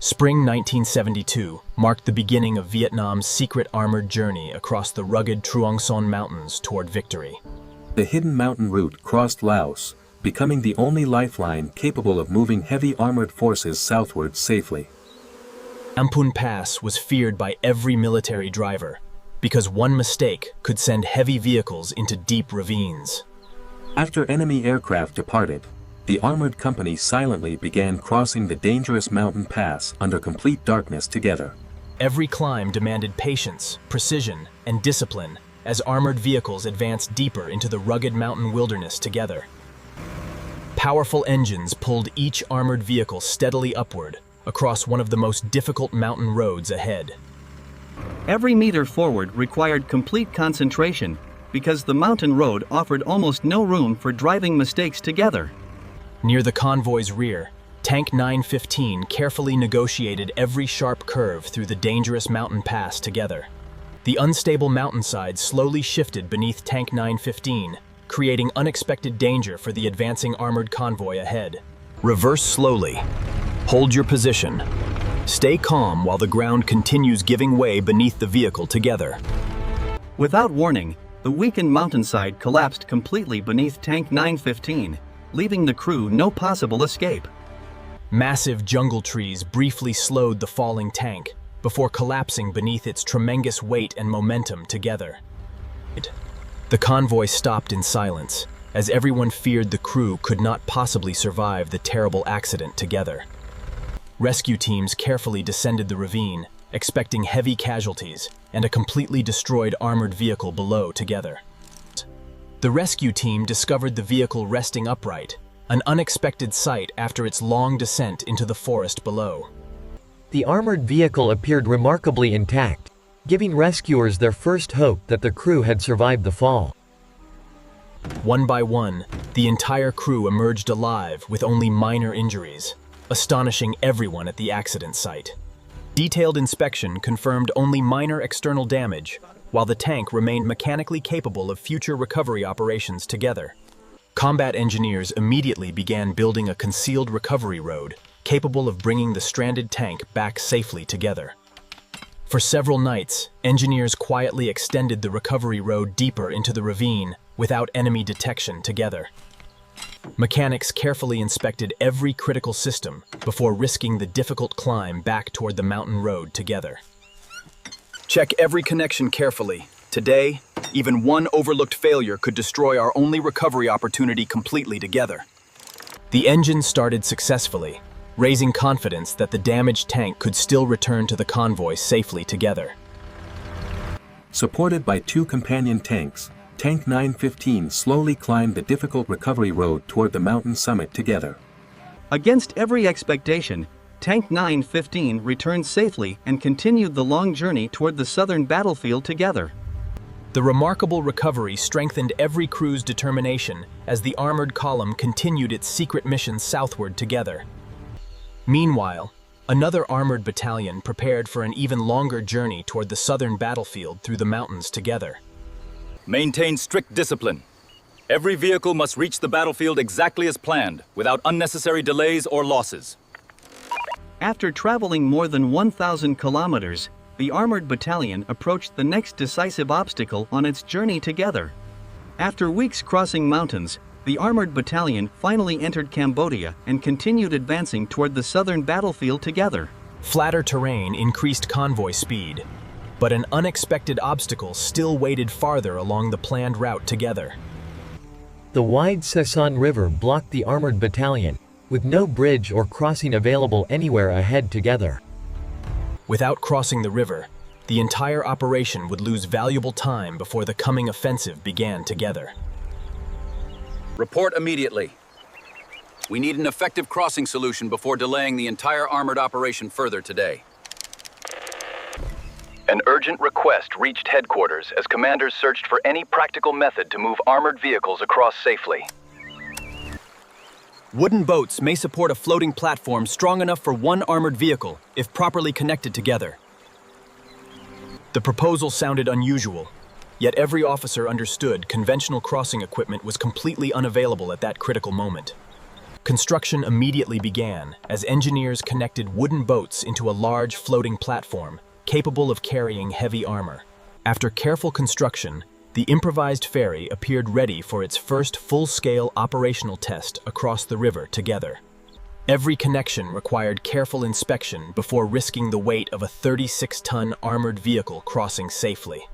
Spring 1972 marked the beginning of Vietnam's secret armored journey across the rugged Truong Son Mountains toward victory. The hidden mountain route crossed Laos, becoming the only lifeline capable of moving heavy armored forces southward safely. Ampun Pass was feared by every military driver, because one mistake could send heavy vehicles into deep ravines. After enemy aircraft departed, the armored company silently began crossing the dangerous mountain pass under complete darkness together. Every climb demanded patience, precision, and discipline as armored vehicles advanced deeper into the rugged mountain wilderness together. Powerful engines pulled each armored vehicle steadily upward across one of the most difficult mountain roads ahead. Every meter forward required complete concentration because the mountain road offered almost no room for driving mistakes together. Near the convoy's rear, Tank 915 carefully negotiated every sharp curve through the dangerous mountain pass together. The unstable mountainside slowly shifted beneath Tank 915, creating unexpected danger for the advancing armored convoy ahead. Reverse slowly. Hold your position. Stay calm while the ground continues giving way beneath the vehicle together. Without warning, the weakened mountainside collapsed completely beneath Tank 915, leaving the crew no possible escape. Massive jungle trees briefly slowed the falling tank before collapsing beneath its tremendous weight and momentum together. The convoy stopped in silence, as everyone feared the crew could not possibly survive the terrible accident together. Rescue teams carefully descended the ravine, expecting heavy casualties and a completely destroyed armored vehicle below together. The rescue team discovered the vehicle resting upright, an unexpected sight after its long descent into the forest below. The armored vehicle appeared remarkably intact, giving rescuers their first hope that the crew had survived the fall. One by one, the entire crew emerged alive with only minor injuries, astonishing everyone at the accident site. Detailed inspection confirmed only minor external damage, while the tank remained mechanically capable of future recovery operations together. Combat engineers immediately began building a concealed recovery road capable of bringing the stranded tank back safely together. For several nights, engineers quietly extended the recovery road deeper into the ravine without enemy detection together. Mechanics carefully inspected every critical system before risking the difficult climb back toward the mountain road together. Check every connection carefully. Today, even one overlooked failure could destroy our only recovery opportunity completely together. The engine started successfully, raising confidence that the damaged tank could still return to the convoy safely together. Supported by two companion tanks, Tank 915 slowly climbed the difficult recovery road toward the mountain summit together. Against every expectation, Tank 915 returned safely and continued the long journey toward the southern battlefield together. The remarkable recovery strengthened every crew's determination as the armored column continued its secret mission southward together. Meanwhile, another armored battalion prepared for an even longer journey toward the southern battlefield through the mountains together. Maintain strict discipline. Every vehicle must reach the battlefield exactly as planned, without unnecessary delays or losses. After traveling more than 1,000 kilometers, the armored battalion approached the next decisive obstacle on its journey together. After weeks crossing mountains, the armored battalion finally entered Cambodia and continued advancing toward the southern battlefield together. Flatter terrain increased convoy speed, but an unexpected obstacle still waited farther along the planned route together. The wide Sason River blocked the armored battalion, with no bridge or crossing available anywhere ahead together. Without crossing the river, the entire operation would lose valuable time before the coming offensive began together. Report immediately. We need an effective crossing solution before delaying the entire armored operation further today. An urgent request reached headquarters as commanders searched for any practical method to move armored vehicles across safely. Wooden boats may support a floating platform strong enough for one armored vehicle if properly connected together. The proposal sounded unusual, yet every officer understood conventional crossing equipment was completely unavailable at that critical moment. Construction immediately began as engineers connected wooden boats into a large floating platform capable of carrying heavy armor. After careful construction, the improvised ferry appeared ready for its first full-scale operational test across the river together. Every connection required careful inspection before risking the weight of a 36-ton armored vehicle crossing safely.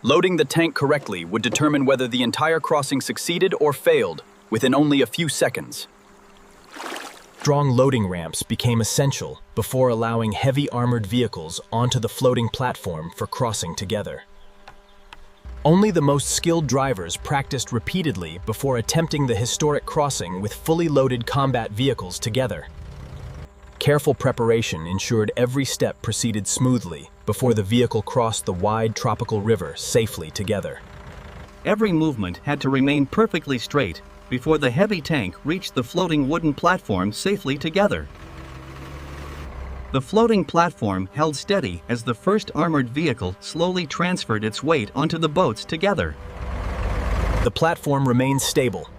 Loading the tank correctly would determine whether the entire crossing succeeded or failed within only a few seconds. Strong loading ramps became essential before allowing heavy armored vehicles onto the floating platform for crossing together. Only the most skilled drivers practiced repeatedly before attempting the historic crossing with fully loaded combat vehicles together. Careful preparation ensured every step proceeded smoothly before the vehicle crossed the wide tropical river safely together. Every movement had to remain perfectly straight before the heavy tank reached the floating wooden platform safely together. The floating platform held steady as the first armored vehicle slowly transferred its weight onto the boats together. The platform remained stable.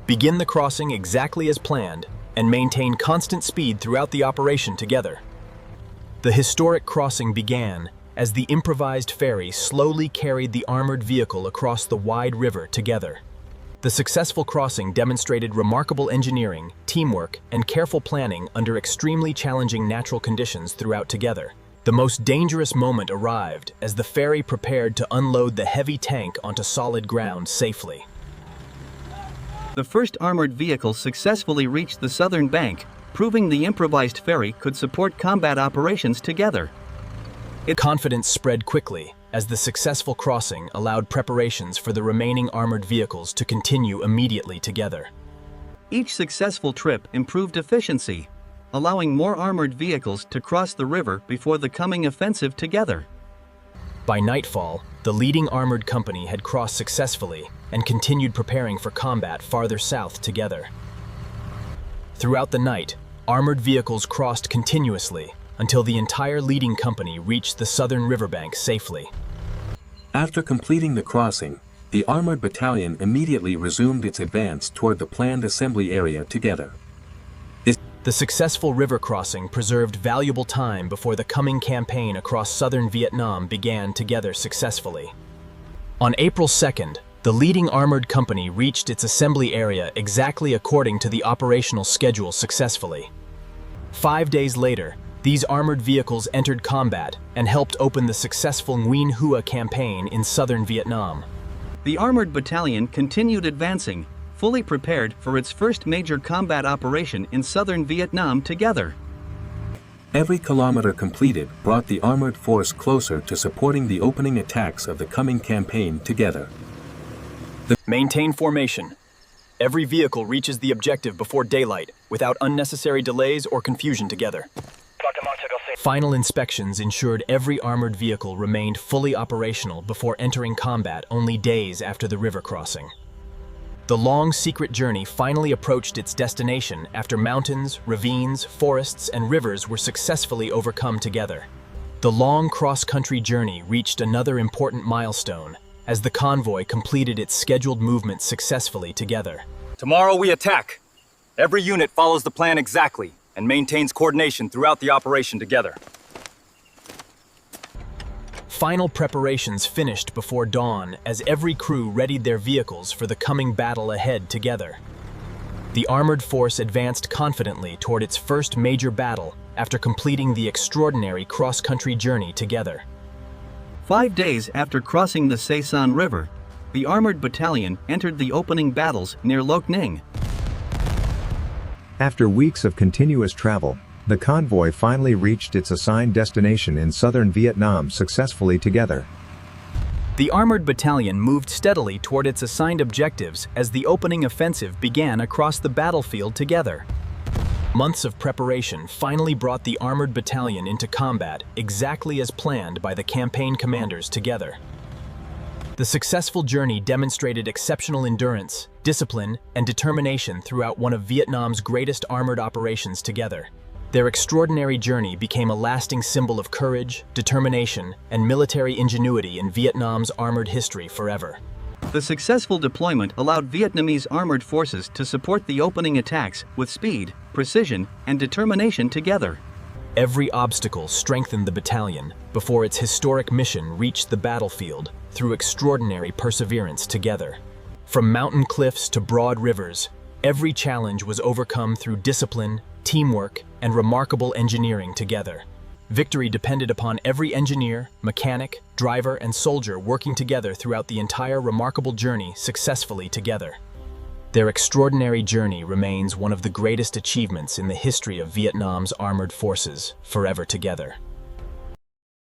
Begin the crossing exactly as planned and maintain constant speed throughout the operation together. The historic crossing began as the improvised ferry slowly carried the armored vehicle across the wide river together. The successful crossing demonstrated remarkable engineering, teamwork, and careful planning under extremely challenging natural conditions throughout together. The most dangerous moment arrived as the ferry prepared to unload the heavy tank onto solid ground safely. The first armored vehicle successfully reached the southern bank, proving the improvised ferry could support combat operations together. Confidence spread quickly as the successful crossing allowed preparations for the remaining armored vehicles to continue immediately together. Each successful trip improved efficiency, allowing more armored vehicles to cross the river before the coming offensive together. By nightfall, the leading armored company had crossed successfully and continued preparing for combat farther south together. Throughout the night, armored vehicles crossed continuously until the entire leading company reached the southern riverbank safely. After completing the crossing, the armored battalion immediately resumed its advance toward the planned assembly area together. The successful river crossing preserved valuable time before the coming campaign across southern Vietnam began together successfully. On April 2nd, the leading armored company reached its assembly area exactly according to the operational schedule successfully. 5 days later, these armored vehicles entered combat and helped open the successful Nguyen Hua campaign in southern Vietnam. The armored battalion continued advancing, fully prepared for its first major combat operation in southern Vietnam together. Every kilometer completed brought the armored force closer to supporting the opening attacks of the coming campaign together. Maintain formation. Every vehicle reaches the objective before daylight without unnecessary delays or confusion together. Final inspections ensured every armored vehicle remained fully operational before entering combat only days after the river crossing. The long, secret journey finally approached its destination after mountains, ravines, forests, and rivers were successfully overcome together. The long cross-country journey reached another important milestone as the convoy completed its scheduled movement successfully together. Tomorrow we attack. Every unit follows the plan exactly and maintains coordination throughout the operation together. Final preparations finished before dawn as every crew readied their vehicles for the coming battle ahead together. The armored force advanced confidently toward its first major battle after completing the extraordinary cross-country journey together. 5 days after crossing the Se San River, the armored battalion entered the opening battles near Loc Ninh. After weeks of continuous travel, the convoy finally reached its assigned destination in southern Vietnam successfully together. The armored battalion moved steadily toward its assigned objectives as the opening offensive began across the battlefield together. Months of preparation finally brought the armored battalion into combat exactly as planned by the campaign commanders together. The successful journey demonstrated exceptional endurance, discipline, and determination throughout one of Vietnam's greatest armored operations together. Their extraordinary journey became a lasting symbol of courage, determination, and military ingenuity in Vietnam's armored history forever. The successful deployment allowed Vietnamese armored forces to support the opening attacks with speed, precision, and determination together. Every obstacle strengthened the battalion before its historic mission reached the battlefield through extraordinary perseverance together. From mountain cliffs to broad rivers, every challenge was overcome through discipline, teamwork, and remarkable engineering together. Victory depended upon every engineer, mechanic, driver, and soldier working together throughout the entire remarkable journey successfully together. Their extraordinary journey remains one of the greatest achievements in the history of Vietnam's armored forces, forever together.